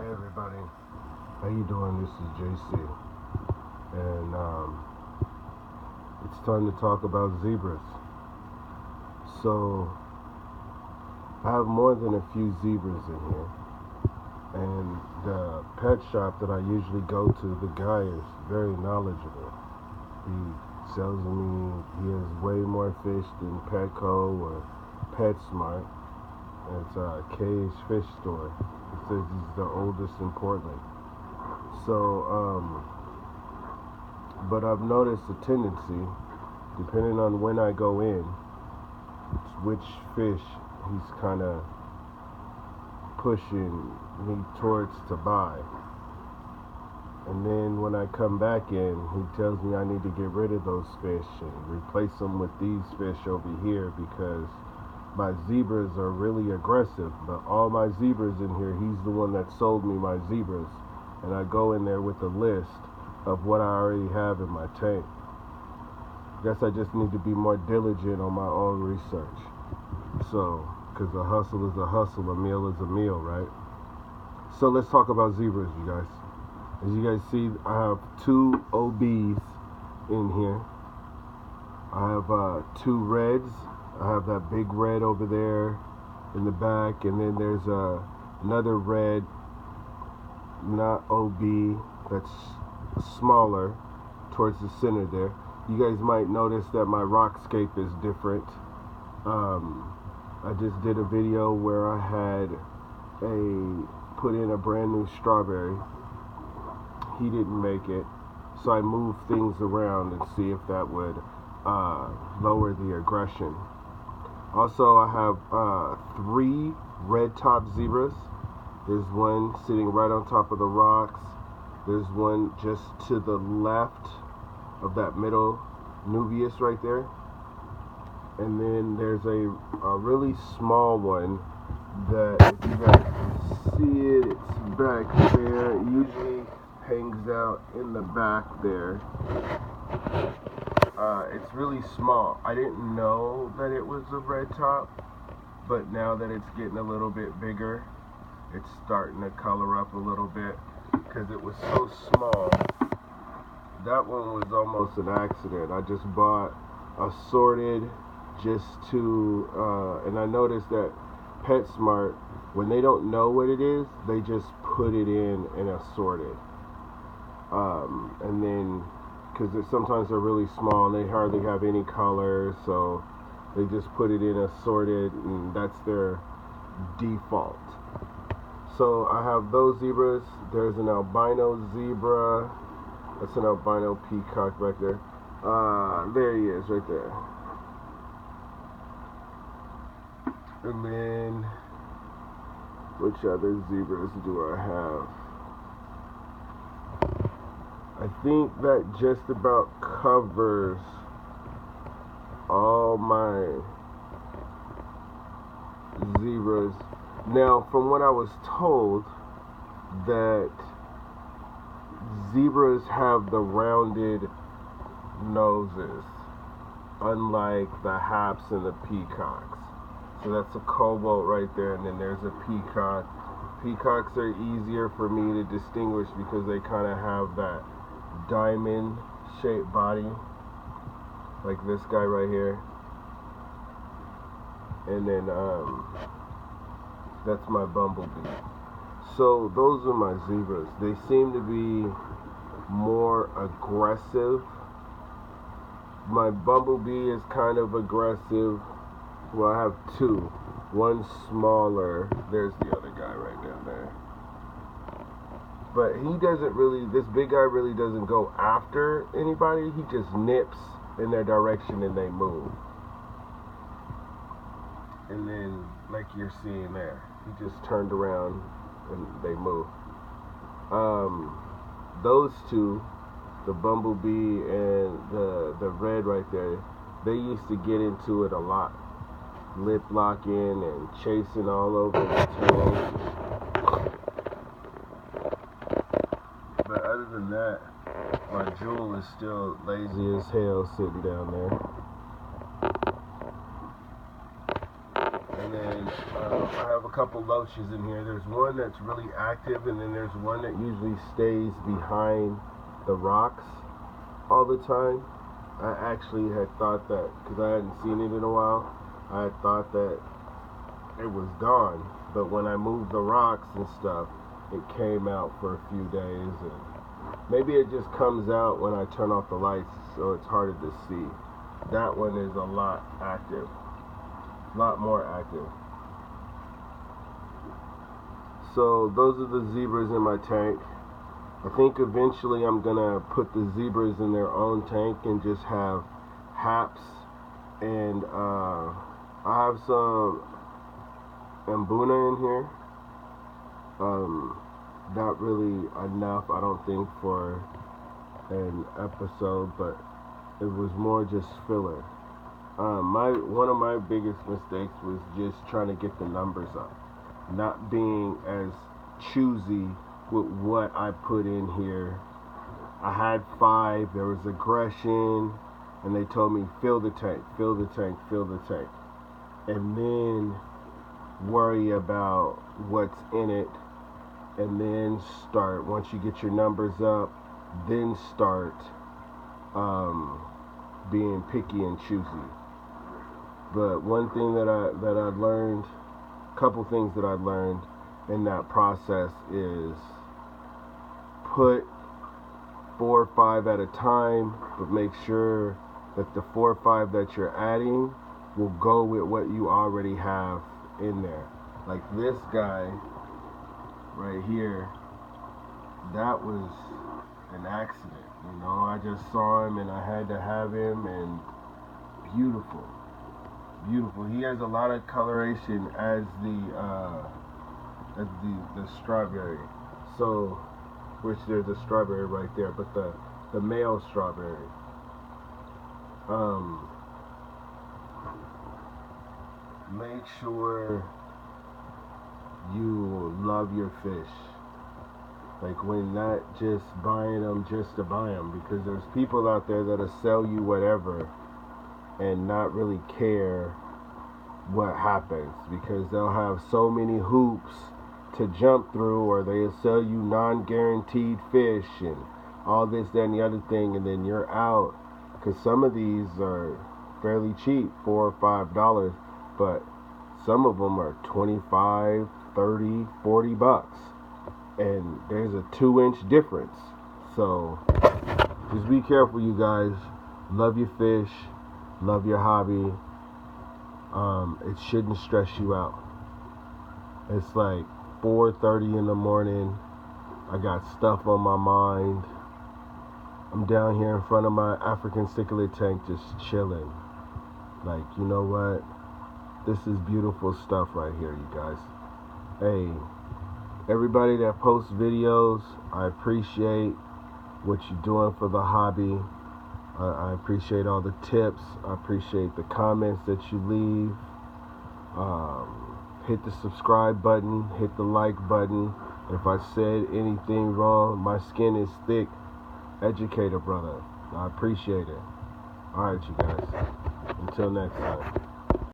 everybody, how you doing? This is JC, and it's time to talk about zebras. So I have more than a few zebras in here, and the pet shop that I usually go to, the guy is very knowledgeable. He sells me, he has way more fish than Petco or PetSmart. It's a K's Fish Store. He says he's the oldest in Portland. So, but I've noticed a tendency, depending on when I go in, which fish he's kind of pushing me towards to buy. And then when I come back in, he tells me I need to get rid of those fish and replace them with these fish over here because my zebras are really aggressive. But all my zebras in here, he's the one that sold me my zebras. And I go in there with a list of what I already have in my tank. Guess I just need to be more diligent on my own research. So, because a hustle is a hustle, a meal is a meal, right? So let's talk about zebras, you guys. As you guys see, I have two OBs in here. I have two reds. I have that big red over there in the back, and then there's another red, not OB, that's smaller towards the center there. You guys might notice that my rockscape is different. I just did a video where I had put in a brand new strawberry. He didn't make it, so I moved things around and see if that would lower the aggression. Also, I have 3 red top zebras. There's one sitting right on top of the rocks. There's one just to the left of that middle Nubius right there. And then there's a really small one that, if you guys can see it, it's back there. It usually hangs out in the back there. It's really small. I didn't know that it was a red top, but now that it's getting a little bit bigger, it's starting to color up a little bit because it was so small. That one was almost an accident. I just bought assorted just to, and I noticed that PetSmart, when they don't know what it is, they just put it in and assorted. And then, because sometimes they're really small and they hardly have any color, so they just put it in assorted, and that's their default. So I have those zebras. There's an albino zebra. That's an albino peacock back there. There he is, right there. And then, which other zebras do I have? I think that just about covers all my zebras. Now, from what I was told, that zebras have the rounded noses, unlike the haps and the peacocks. So that's a cobalt right there, and then there's a peacock. Peacocks are easier for me to distinguish because they kind of have that diamond shaped body, like this guy right here. And then that's my bumblebee. So those are my zebras. They seem to be more aggressive. My bumblebee is kind of aggressive. Well, I have 2. One smaller. There's the other guy right down there. But he doesn't really, this big guy really doesn't go after anybody. He just nips in their direction and they move. And then, like you're seeing there, he just turned around and they move. Those 2, the bumblebee and the red right there, they used to get into it a lot. Lip locking and chasing all over the tank. But other than that, my jewel is still lazy as hell sitting down there. And then I have a a couple loaches in here. There's one that's really active, and then there's one that usually stays behind the rocks all the time. I actually had thought that, because I hadn't seen it in a while, I had thought that it was gone. But when I moved the rocks and stuff, it came out for a few days, and maybe it just comes out when I turn off the lights, so it's harder to see. That one is a lot active, a lot more active. So those are the zebras in my tank. I think eventually I'm gonna put the zebras in their own tank and just have haps, and I have some Mbuna in here. Not really enough, I don't think, for an episode, but it was more just filler. One of my biggest mistakes was just trying to get the numbers up, not being as choosy with what I put in here. I had 5, there was aggression, and they told me fill the tank, fill the tank, fill the tank, and then worry about what's in it, and then start, once you get your numbers up, then start being picky and choosy. But one thing that I learned, couple things that I learned in that process is put 4 or 5 at a time, but make sure that the 4 or 5 that you're adding will go with what you already have in there. Like this guy right here, that was an accident. You know, I just saw him and I had to have him, and beautiful, beautiful. He has a lot of coloration as the strawberry. So, which there's a strawberry right there, but the male strawberry. Make sure you love your fish. Like, when not just buying them just to buy them, because there's people out there that'll sell you whatever and not really care what happens, because they'll have so many hoops to jump through, or they'll sell you non-guaranteed fish and all this, that, and the other thing, and then you're out. Because some of these are fairly cheap, $4 or $5, but some of them are 25, 30, 40 bucks. And there's a 2-inch difference. So just be careful, you guys. Love your fish, love your hobby. It shouldn't stress you out. It's like 4:30 in the morning. I got stuff on my mind. I'm down here in front of my African cichlid tank just chilling. Like, you know what? This is beautiful stuff right here, you guys. Hey, everybody that posts videos, I appreciate what you're doing for the hobby. I appreciate all the tips. I appreciate the comments that you leave. Hit the subscribe button. Hit the like button. If I said anything wrong, my skin is thick. Educator, brother. I appreciate it. Alright, you guys. Until next time.